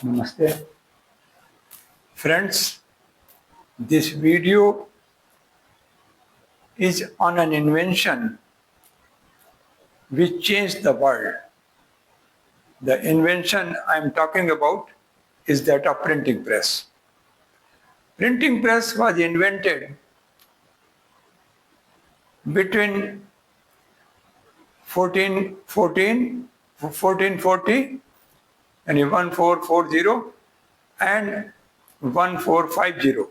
Namaste. Friends, this video is on an invention which changed the world. The invention I'm talking about is that of printing press. Printing press was invented between 1440 and 1440 and 1450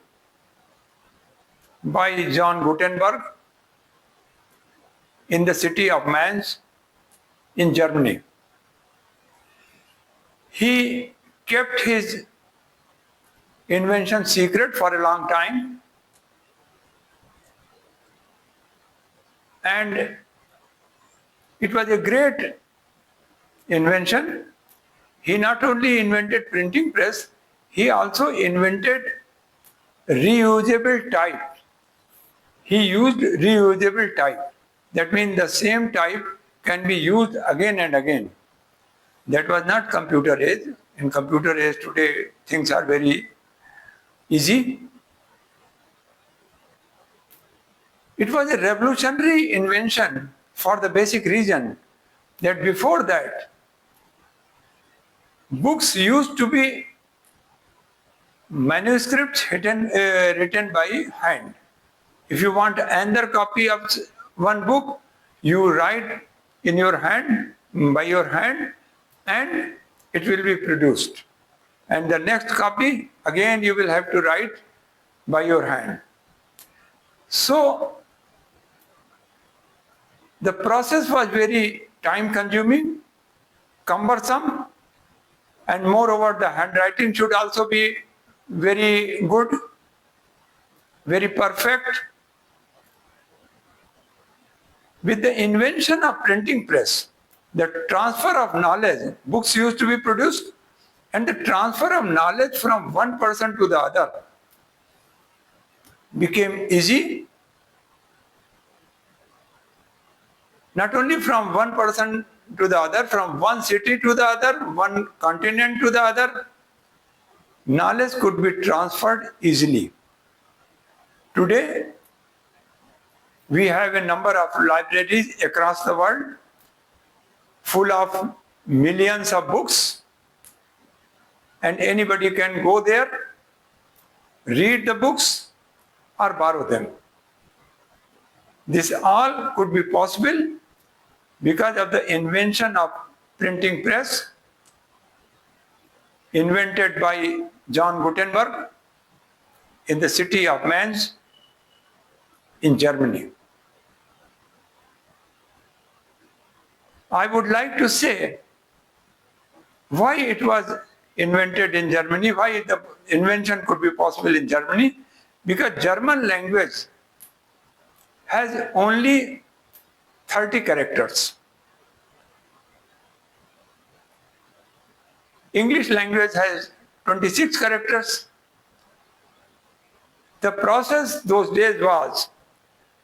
by John Gutenberg in the city of Mainz in Germany. He kept his invention secret for a long time, and it was a great invention. He not only invented printing press, he also invented reusable type. He used reusable type. That means the same type can be used again and again. That was not computer age. In computer age today, things are very easy. It was a revolutionary invention for the basic reason that before that, books used to be manuscripts written by hand. If you want another copy of one book, you write in your hand, by your hand, and it will be produced. And the next copy, again, you will have to write by your hand. So, the process was very time consuming, cumbersome, and moreover, the handwriting should also be very good, very perfect. With the invention of printing press, the transfer of knowledge, books used to be produced, and the transfer of knowledge from one person to the other became easy. Not only from one person to the other, from one city to the other, one continent to the other, knowledge could be transferred easily. Today, we have a number of libraries across the world full of millions of books, and anybody can go there, read the books, or borrow them. This all could be possible because of the invention of printing press invented by John Gutenberg in the city of Mainz in Germany. I would like to say why it was invented in Germany, why the invention could be possible in Germany, because German language has only 30 characters. English language has 26 characters. The process those days was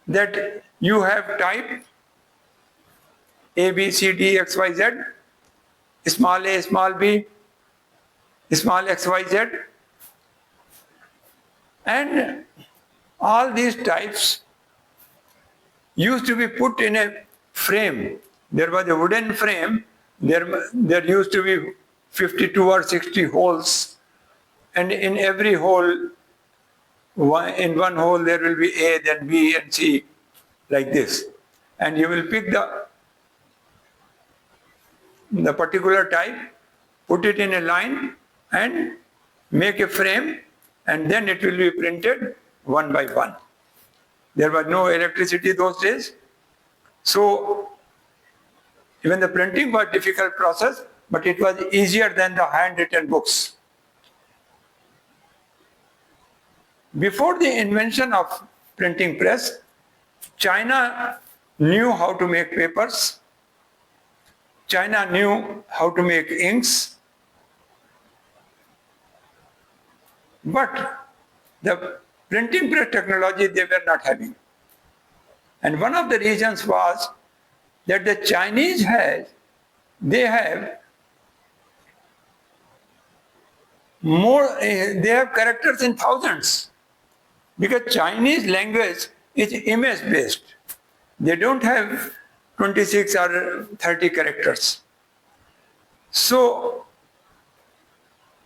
that you have type A, B, C, D, X, Y, Z, small a, small b, small x, y, z, and all these types used to be put in a frame. There was a wooden frame, there used to be 52 or 60 holes, and in every hole, in one hole there will be A, then B and C, like this. And you will pick the particular type, put it in a line and make a frame, and then it will be printed one by one. There was no electricity those days, so even the printing was a difficult process, but it was easier than the handwritten books. Before the invention of printing press, China knew how to make papers. China knew how to make inks, but the printing press technology they were not having. And one of the reasons was that the Chinese have they have characters in thousands. Because Chinese language is image based. They don't have 26 or 30 characters. So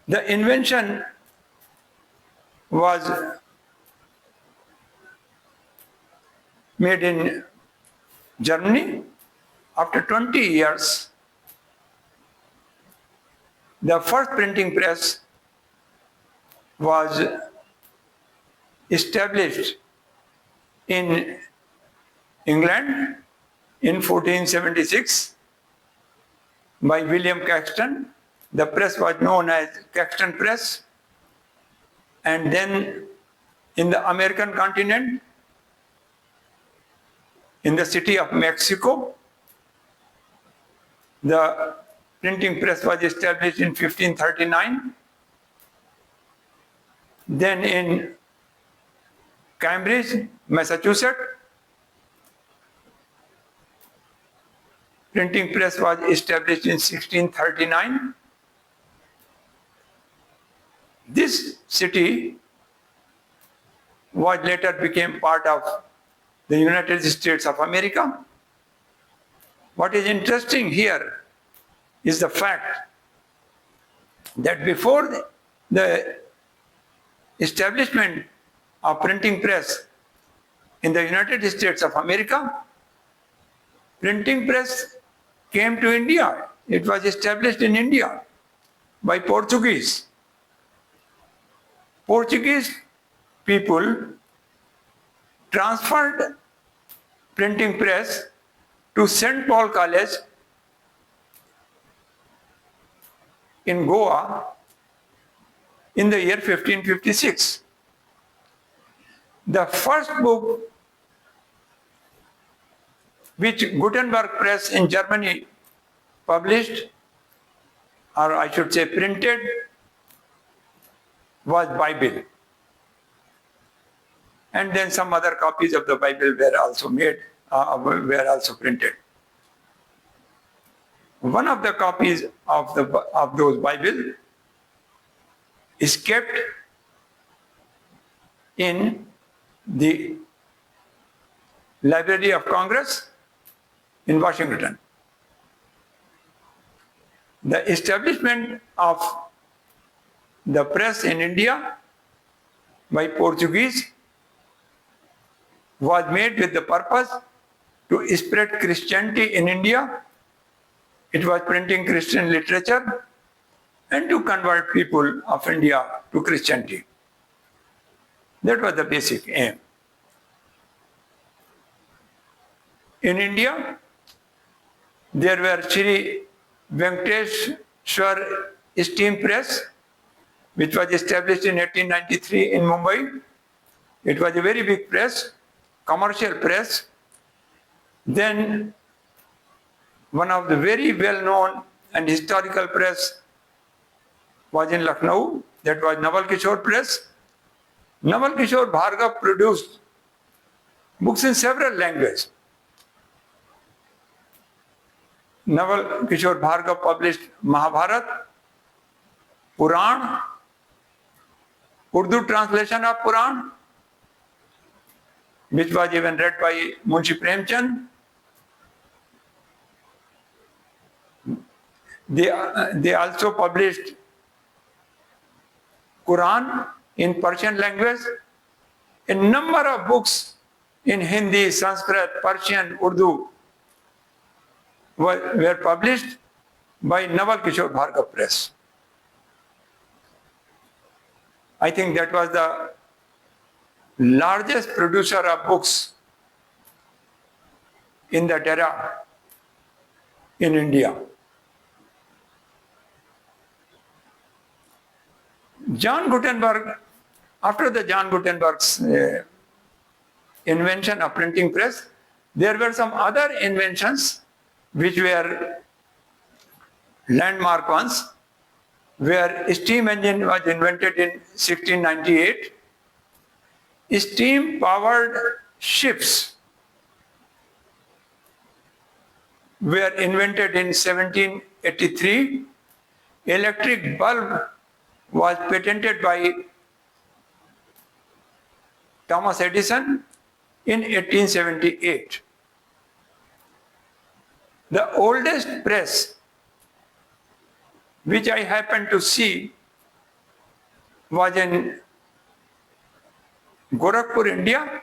the invention was made in Germany. After 20 years, the first printing press was established in England in 1476 by William Caxton. The press was known as Caxton Press. And then in the American continent, in the city of Mexico, the printing press was established in 1539. Then in Cambridge, Massachusetts, printing press was established in 1639. This city was later became part of the United States of America. What is interesting here is the fact that before the establishment of printing press in the United States of America, printing press came to India. It was established in India by Portuguese. Portuguese people transferred printing press to St. Paul College in Goa in the year 1556. The first book which Gutenberg Press in Germany published, or I should say printed, was Bible. And then some other copies of the Bible were also made, were also printed. One of the copies of those Bible is kept in the Library of Congress in Washington. The establishment of the press in India by Portuguese was made with the purpose to spread Christianity in India. It was printing Christian literature and to convert people of India to Christianity. That was the basic aim. In India, there were Sri Venkateshwar Steam Press, which was established in 1893 in Mumbai. It was a very big press, commercial press. Then one of the very well-known and historical press was in Lucknow. That was Naval Kishore Press. Naval Kishore Bhargava produced books in several languages. Naval Kishore Bhargava published Mahabharata, Puran, Urdu translation of Puran, which was even read by Munshi Premchand. They also published Quran in Persian language. A number of books in Hindi, Sanskrit, Persian, Urdu were published by Naval Kishore Bhargava Press. I think that was the largest producer of books in that era in India. John Gutenberg, after the John Gutenberg's invention of printing press, there were some other inventions which were landmark ones, where steam engine was invented in 1698. Steam-powered ships were invented in 1783. Electric bulb was patented by Thomas Edison in 1878. The oldest press which I happened to see was in Gorakhpur, India.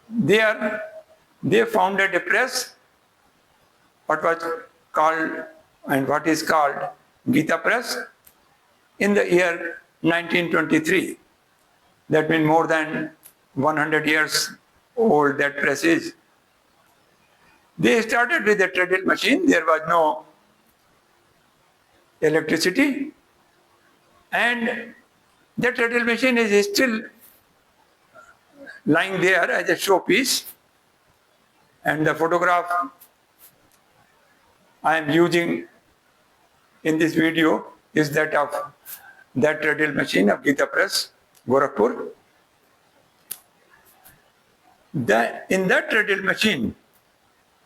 There they founded a press, what was called and what is called Gita Press, in the year 1923. That means more than 100 years old that press is. They started with a treadle machine. There was no electricity, and the treadle machine is still lying there as a showpiece, and the photograph I am using in this video is that of that treadle machine of Gita Press, Gorakhpur. In that treadle machine,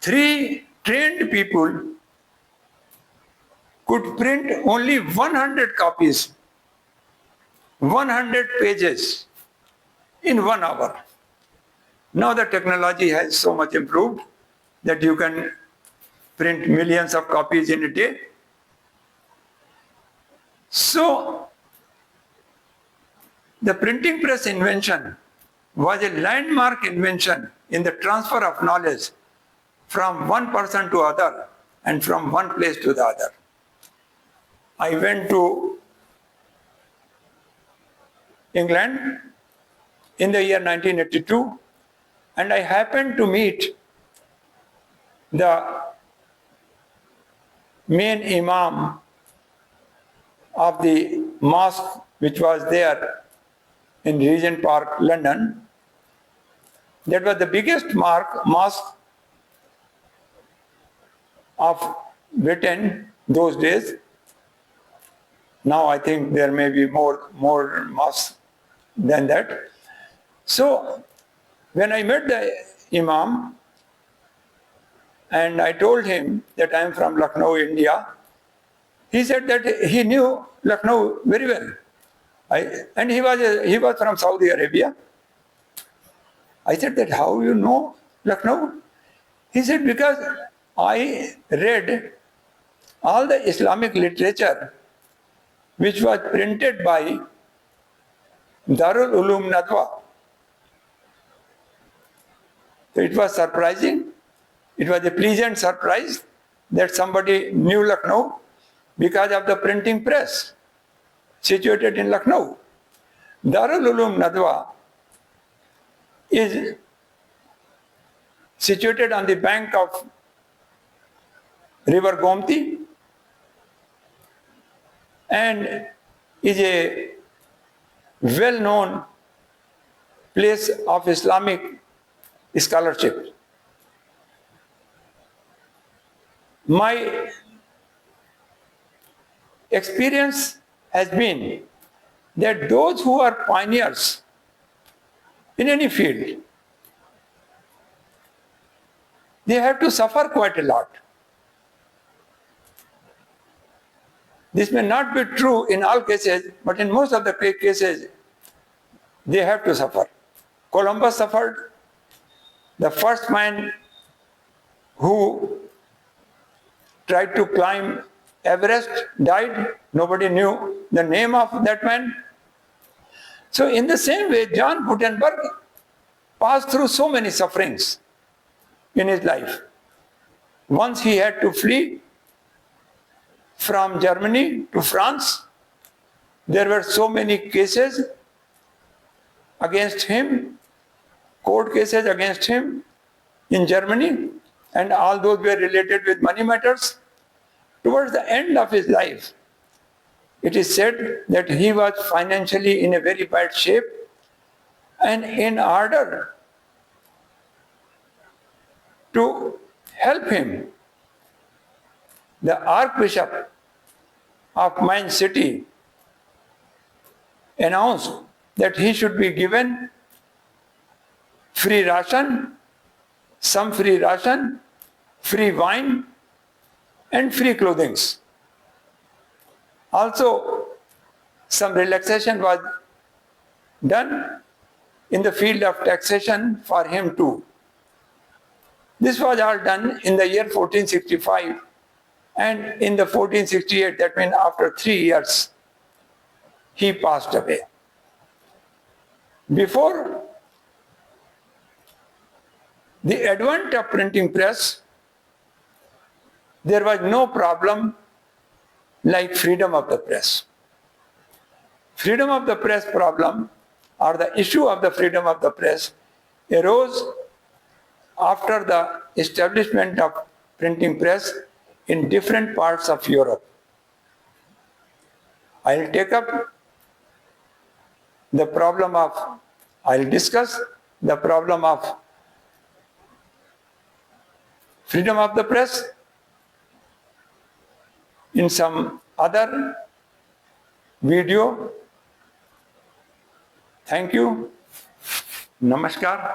3 trained people could print only 100 copies, 100 pages in 1 hour. Now the technology has so much improved that you can print millions of copies in a day. So the printing press invention was a landmark invention in the transfer of knowledge from one person to other and from one place to the other. I went to England in the year 1982, and I happened to meet the main imam of the mosque which was there in Regent Park, London. That was the biggest mosque of Britain those days. Now I think there may be more mosques than that. So when I met the imam and I told him that I am from Lucknow, India, he said that he knew Lucknow very well. And he was from Saudi Arabia. I said that how you know Lucknow? He said because I read all the Islamic literature which was printed by Darul Uloom Nadwa. So it was surprising. It was a pleasant surprise that somebody knew Lucknow because of the printing press situated in Lucknow. Darul Uloom Nadwa is situated on the bank of River Gomti and is a well-known place of Islamic scholarship. My experience has been that those who are pioneers in any field, they have to suffer quite a lot. This may not be true in all cases, but in most of the cases, they have to suffer. Columbus suffered. The first man who tried to climb Everest died. Nobody knew the name of that man. So in the same way, John Gutenberg passed through so many sufferings in his life. Once he had to flee from Germany to France. There were so many cases against him, court cases against him in Germany, and all those were related with money matters. Towards the end of his life, it is said that he was financially in a very bad shape, and in order to help him, the Archbishop of Mainz city announced that he should be given free ration, some free ration, free wine, and free clothing. Also, some relaxation was done in the field of taxation for him too. This was all done in the year 1465, and in the 1468, that means after 3 years, he passed away. Before the advent of printing press, there was no problem like freedom of the press. Freedom of the press problem, or the issue of the freedom of the press, arose after the establishment of printing press in different parts of Europe. I'll discuss the problem of freedom of the press in some other video. Thank you. Namaskar.